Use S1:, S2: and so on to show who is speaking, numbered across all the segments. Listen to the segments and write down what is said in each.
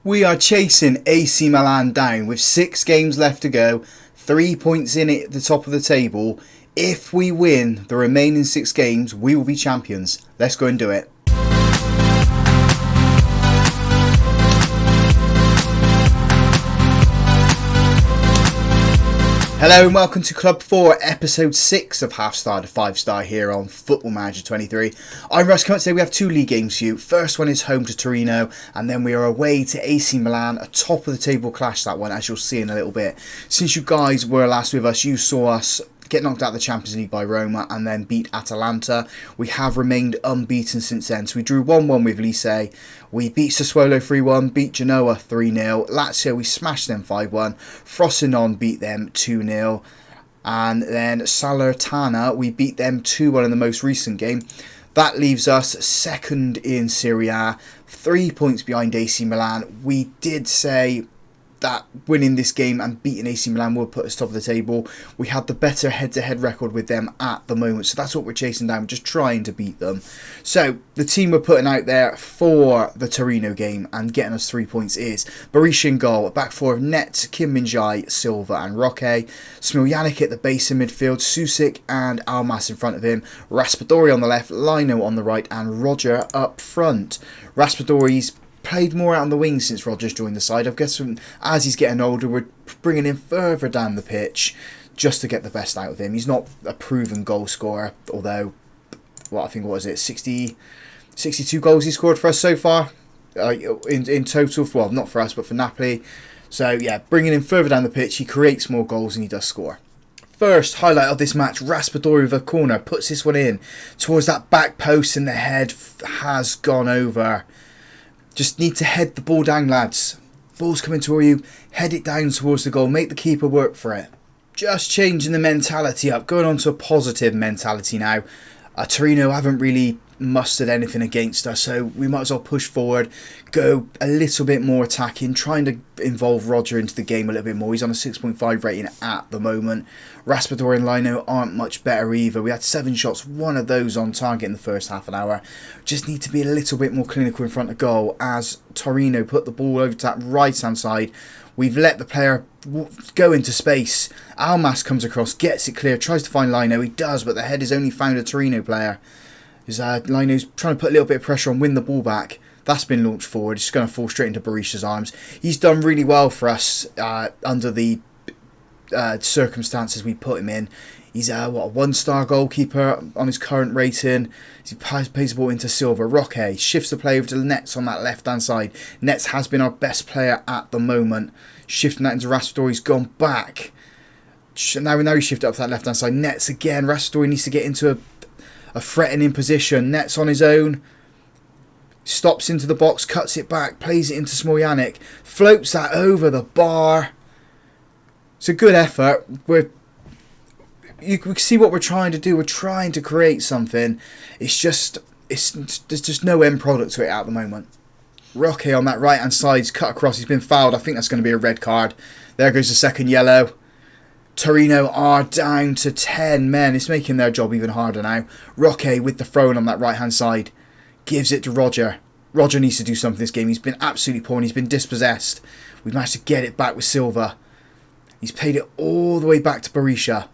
S1: We are chasing AC Milan down with 6 games left to go, 3 points in it at the top of the table. If we win the remaining 6 games, we will be champions. Let's go and do it. Hello and welcome to Club 4, Episode 6 of Half Star to 5 Star here on Football Manager 23. I'm Russ. Come on, today we have 2 league games for you. First one is home to Torino, and then we are away to AC Milan, a top of the table clash that one, as you'll see in a little bit. Since you guys were last with us, you saw us get knocked out of the Champions League by Roma and then beat Atalanta. We have remained unbeaten since then. So we drew 1-1 with Lecce. We beat Sassuolo 3-1, beat Genoa 3-0. Lazio, we smashed them 5-1. Frosinone beat them 2-0. And then Salernitana, we beat them 2-1 in the most recent game. That leaves us second in Serie A, 3 points behind AC Milan. We did say that winning this game and beating AC Milan will put us top of the table. We had the better head-to-head record with them at the moment, so that's what we're chasing down. We're just trying to beat them. So the team we're putting out there for the Torino game and getting us 3 points is Berisha in goal, a back four of Net, Kim Min-jae, Silva and Roque, Smiljanec at the base in midfield, Susic and Almas in front of him, Raspadori on the left, Lino on the right and Roger up front. Raspadori's played more out on the wing since Rodgers joined the side. I guess as he's getting older, we're bringing him further down the pitch just to get the best out of him. He's not a proven goal scorer, although, what 62 goals he scored for us so far in total. Well, not for us, but for Napoli. So yeah, bringing him further down the pitch, he creates more goals and he does score. First highlight of this match, Raspadori with a corner, puts this one in towards that back post and the head has gone over. Just need to head the ball down, lads. Ball's coming toward you. Head it down towards the goal. Make the keeper work for it. Just changing the mentality up. Going on to a positive mentality now. Torino haven't really mustered anything against us, so we might as well push forward, go a little bit more attacking, trying to involve Roger into the game a little bit more. He's on a 6.5 rating at the moment. Raspadori and Lino aren't much better either. We had 7 shots, 1 of those on target in the first half an hour. Just need to be a little bit more clinical in front of goal as Torino put the ball over to that right hand side. We've let the player go into space. Almas comes across, gets it clear, tries to find Lino. He does, but the head has only found a Torino player. Lino's trying to put a little bit of pressure on, win the ball back. That's been launched forward. It's going to fall straight into Berisha's arms. He's done really well for us under the circumstances we put him in. He's a 1-star goalkeeper on his current rating. He plays the ball into Silva. Roque shifts the play over to Nets on that left-hand side. Nets has been our best player at the moment. Shifting that into Raspadori. He's gone back. Now he's shifted up to that left-hand side. Nets again. Raspadori needs to get into a threatening position. Nets on his own. Stops into the box, cuts it back, plays it into Smiljanec, floats that over the bar. It's a good effort. You can see what we're trying to do. We're trying to create something. There's just no end product to it at the moment. Roque on that right hand side's cut across. He's been fouled. I think that's going to be a red card. There goes the second yellow. Torino are down to 10 men. It's making their job even harder now. Roque with the throw-in on that right-hand side. Gives it to Roger. Roger needs to do something this game. He's been absolutely poor and he's been dispossessed. We've managed to get it back with Silva. He's played it all the way back to Berisha.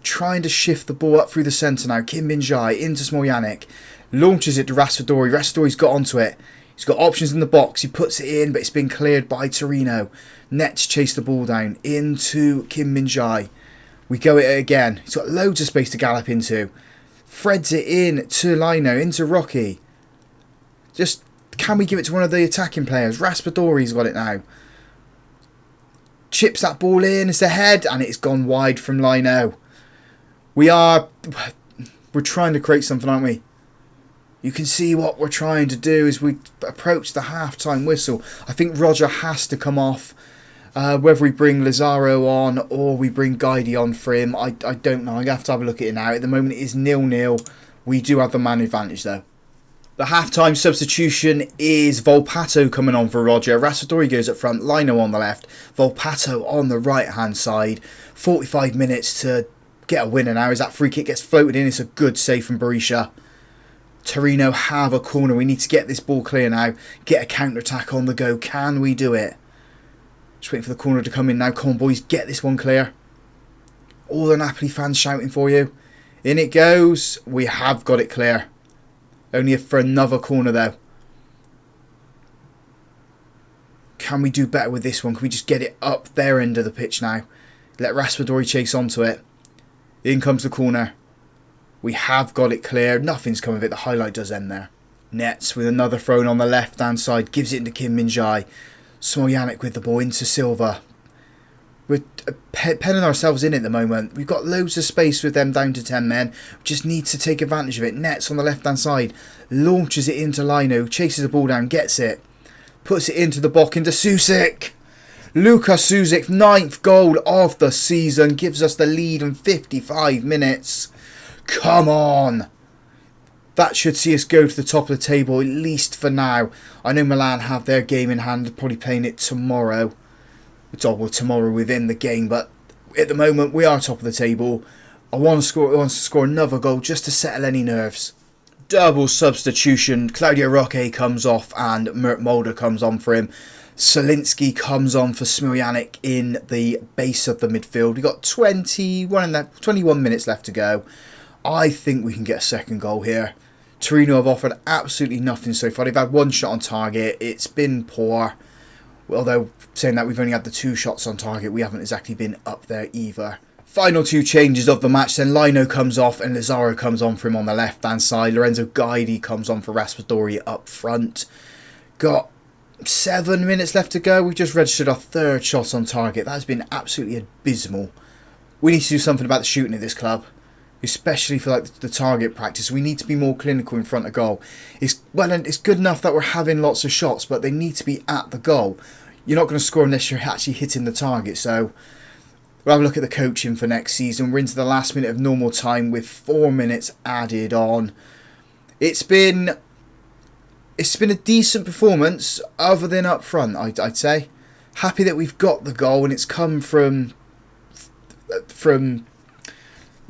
S1: Trying to shift the ball up through the centre now. Kim Min-jae into Smiljanec. Launches it to Raspadori. Raspadori's got onto it. He's got options in the box. He puts it in, but it's been cleared by Torino. Nets chase the ball down into Kim Min-jae. We go at it again. He's got loads of space to gallop into. Threads it in to Lino, into Rocky. Just, can we give it to one of the attacking players? Raspadori's got it now. Chips that ball in. It's ahead, and it's gone wide from Lino. We're trying to create something, aren't we? You can see what we're trying to do as we approach the half-time whistle. I think Roger has to come off. Whether we bring Lazaro on or we bring Guidi on for him, I don't know. I'm going to have to have a look at it now. At the moment, it is 0-0. We do have the man advantage, though. The half-time substitution is Volpato coming on for Roger. Raspadori goes up front, Lino on the left, Volpato on the right-hand side. 45 minutes to get a winner now as that free kick gets floated in. It's a good save from Berisha. Torino have a corner. We need to get this ball clear now. Get a counter-attack on the go. Can we do it? Just waiting for the corner to come in now. Come on, boys. Get this one clear. All the Napoli fans shouting for you. In it goes. We have got it clear. Only for another corner, though. Can we do better with this one? Can we just get it up their end of the pitch now? Let Raspadori chase onto it. In comes the corner. We have got it clear. Nothing's come of it. The highlight does end there. Nets with another throw on the left-hand side. Gives it into Kim Min-jae. Smoljanec with the ball into Silva. We're penning ourselves in at the moment. We've got loads of space with them down to 10 men. We just need to take advantage of it. Nets on the left-hand side. Launches it into Lino. Chases the ball down. Gets it. Puts it into the box. Into Susic. Luka Susic, 9th goal of the season. Gives us the lead in 55 minutes. Come on. That should see us go to the top of the table, at least for now. I know Milan have their game in hand. They're probably playing it tomorrow. Well, tomorrow within the game. But at the moment, we are top of the table. I want to score another goal just to settle any nerves. Double substitution. Claudio Roque comes off and Mert Mulder comes on for him. Solinski comes on for Smiljanec in the base of the midfield. We've got 21 minutes left to go. I think we can get a second goal here. Torino have offered absolutely nothing so far. They've had one shot on target. It's been poor. Although, saying that we've only had the 2 shots on target, we haven't exactly been up there either. Final 2 changes of the match. Then Lino comes off and Lazaro comes on for him on the left-hand side. Lorenzo Guidi comes on for Raspadori up front. Got 7 minutes left to go. We've just registered our 3rd shot on target. That has been absolutely abysmal. We need to do something about the shooting at this club. Especially for like the target practice. We need to be more clinical in front of goal. It's good enough that we're having lots of shots, but they need to be at the goal. You're not going to score unless you're actually hitting the target. So we'll have a look at the coaching for next season. We're into the last minute of normal time with 4 minutes added on. It's been a decent performance other than up front, I'd say. Happy that we've got the goal and it's come from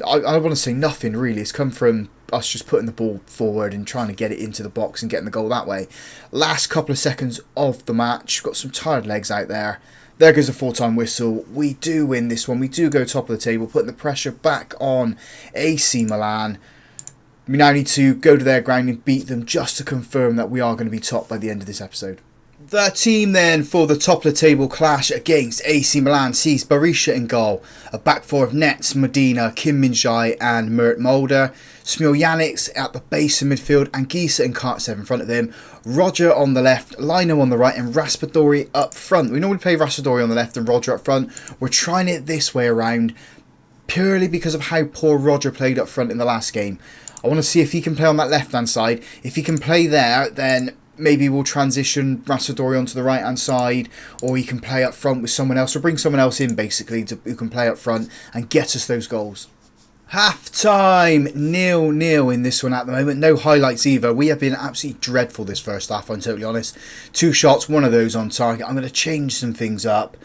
S1: I want to say nothing really. It's come from us just putting the ball forward and trying to get it into the box and getting the goal that way. Last couple of seconds of the match. Got some tired legs out there. There goes a full-time whistle. We do win this one. We do go top of the table, putting the pressure back on AC Milan. We now need to go to their ground and beat them just to confirm that we are going to be top by the end of this episode. The team then for the top of the table clash against AC Milan sees Berisha in goal. A back four of Nets, Medina, Kim Min-jae and Mert Mulder. Smiljanec at the base of midfield and Gisa and Kartsev in front of them. Roger on the left, Lino on the right and Raspadori up front. We normally play Raspadori on the left and Roger up front. We're trying it this way around purely because of how poor Roger played up front in the last game. I want to see if he can play on that left hand side. If he can play there, then maybe we'll transition Raspadori onto the right hand side, or he can play up front with someone else, or bring someone else in basically who can play up front and get us those goals. Half time, 0-0 in this one at the moment. No highlights either. We have been absolutely dreadful this first half, I'm totally honest. 2 shots, one of those on target. I'm going to change some things up,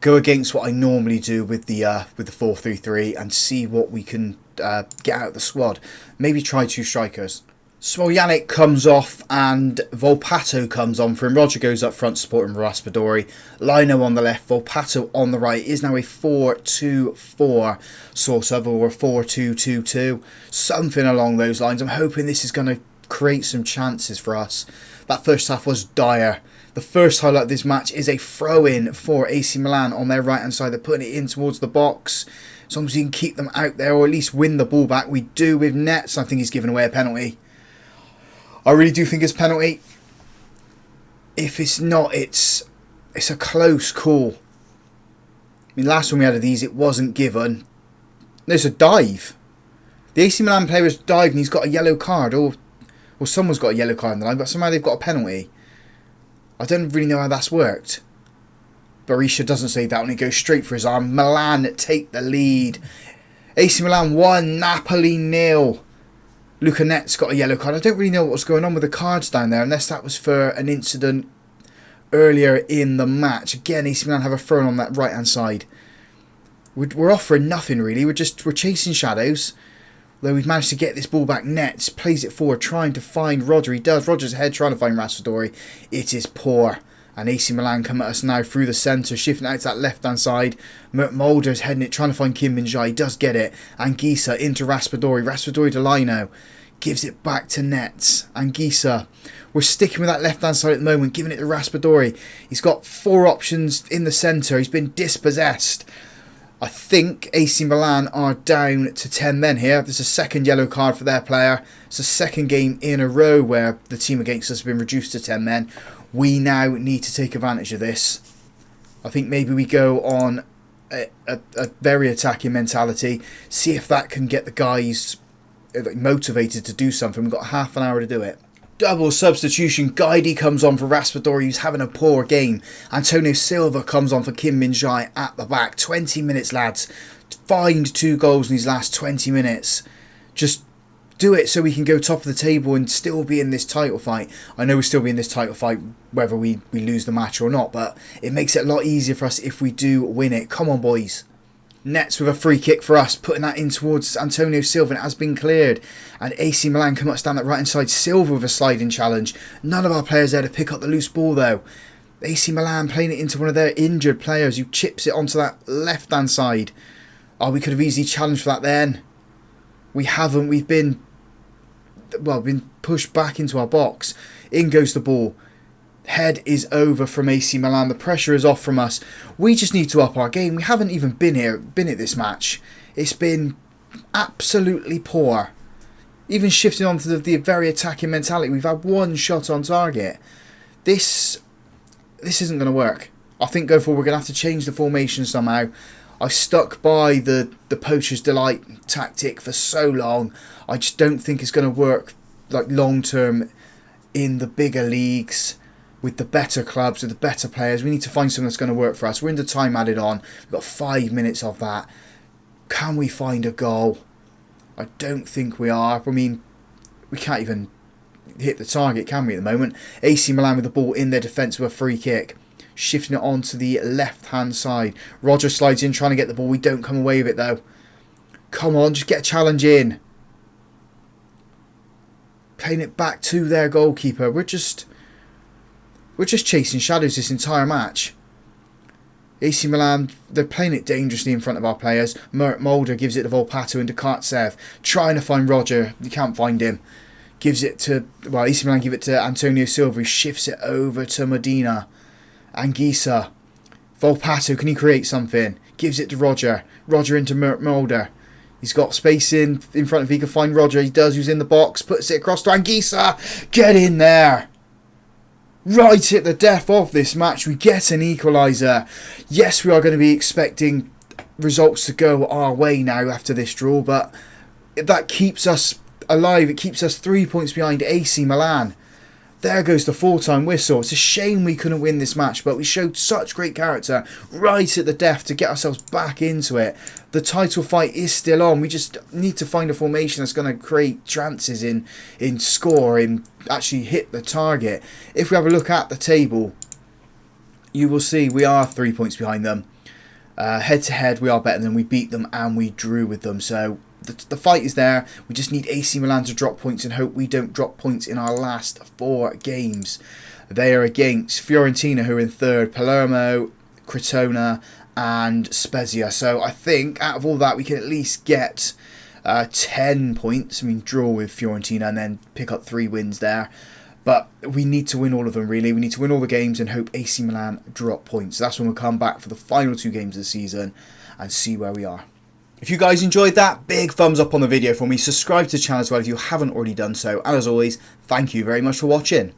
S1: go against what I normally do with the 4-3-3 and see what we can get out of the squad. Maybe try 2 strikers. Smoljanec comes off and Volpato comes on for him. Roger goes up front supporting Raspadori. Lino on the left, Volpato on the right. It is now a 4-2-4 sort of, or a 4-2-2-2. Something along those lines. I'm hoping this is going to create some chances for us. That first half was dire. The first highlight of this match is a throw-in for AC Milan on their right-hand side. They're putting it in towards the box. As long as we can keep them out there or at least win the ball back. We do with Nets. I think he's given away a penalty. I really do think it's a penalty. If it's not, it's a close call. I mean, last time we had of these, it wasn't given. There's a dive. The AC Milan player has dived and he's got a yellow card. Or someone's got a yellow card in the line, but somehow they've got a penalty. I don't really know how that's worked. Berisha doesn't save that one. He goes straight for his arm. Milan take the lead. AC Milan 1, Napoli 0. Luca Net's got a yellow card. I don't really know what was going on with the cards down there, unless that was for an incident earlier in the match. Again, AC Milan have a throw on that right-hand side. We're offering nothing, really. We're chasing shadows. Though we've managed to get this ball back, Nets plays it forward, trying to find Roger. He does. Roger's ahead, trying to find Raspadori. It is poor. And AC Milan come at us now through the centre, shifting out to that left-hand side. Mulder's heading it, trying to find Kim Min-jae. He does get it. Anguissa into Raspadori. Raspadori to Lino. Gives it back to Nets. Anguissa. We're sticking with that left-hand side at the moment, giving it to Raspadori. He's got 4 options in the centre. He's been dispossessed. I think AC Milan are down to 10 men here. There's a second yellow card for their player. It's the second game in a row where the team against us has been reduced to 10 men. We now need to take advantage of this. I think maybe we go on a very attacking mentality. See if that can get the guys motivated to do something. We've got half an hour to do it. Double substitution. Guidi comes on for Raspadori, who's having a poor game. Antonio Silva comes on for Kim Min-jae at the back. 20 minutes, lads. Find 2 goals in these last 20 minutes. Just do it so we can go top of the table and still be in this title fight. I know we'll still be in this title fight whether we lose the match or not, but it makes it a lot easier for us if we do win it. Come on, boys. Nets with a free kick for us, putting that in towards Antonio Silva, and it has been cleared. And AC Milan come up down that right hand side. Silva with a sliding challenge. None of our players there to pick up the loose ball though. AC Milan playing it into one of their injured players who chips it onto that left hand side. Oh, we could have easily challenged for that then. We haven't. We've been pushed back into our box. In goes the ball. Head is over from AC Milan. The pressure is off from us. We just need to up our game. We haven't even been at this match. It's been absolutely poor. Even shifting on to the very attacking mentality. We've had 1 shot on target. This isn't going to work. I think going forward we're going to have to change the formation somehow. I've stuck by the poacher's delight tactic for so long. I just don't think it's going to work like long term in the bigger leagues. With the better clubs, with the better players. We need to find something that's going to work for us. We're into time added on. We've got 5 minutes of that. Can we find a goal? I don't think we are. I mean, we can't even hit the target, can we, at the moment? AC Milan with the ball in their defence with a free kick. Shifting it on to the left-hand side. Roger slides in, trying to get the ball. We don't come away with it, though. Come on, just get a challenge in. Playing it back to their goalkeeper. We're just chasing shadows this entire match. AC Milan, they're playing it dangerously in front of our players. Mulder gives it to Volpato and to Kartsev. Trying to find Roger. You can't find him. Gives it to... Well, AC Milan give it to Antonio Silva. He shifts it over to Medina. Anguissa. Volpato, can he create something? Gives it to Roger. Roger into Mulder. He's got space in front of him. He can find Roger. He does. He's in the box. Puts it across to Anguissa. Get in there. Right at the death of this match, we get an equaliser. Yes, we are going to be expecting results to go our way now after this draw, but that keeps us alive. It keeps us 3 points behind AC Milan. There goes the full-time whistle. It's a shame we couldn't win this match, but we showed such great character right at the death to get ourselves back into it. The title fight is still on. We just need to find a formation that's going to create chances in score, in actually hit the target. If we have a look at the table, you will see we are 3 points behind them. Head-to-head, we are better than them. We beat them and we drew with them, so... The fight is there. We just need AC Milan to drop points and hope we don't drop points in our last 4 games. They are against Fiorentina, who are in 3rd, Palermo, Crotona and Spezia. So I think out of all that we can at least get 10 points. I mean, draw with Fiorentina and then pick up 3 wins there. But we need to win all of them, really. We need to win all the games and hope AC Milan drop points. So that's when we'll come back for the final 2 games of the season and see where we are. If you guys enjoyed that, big thumbs up on the video for me. Subscribe to the channel as well if you haven't already done so. And as always, thank you very much for watching.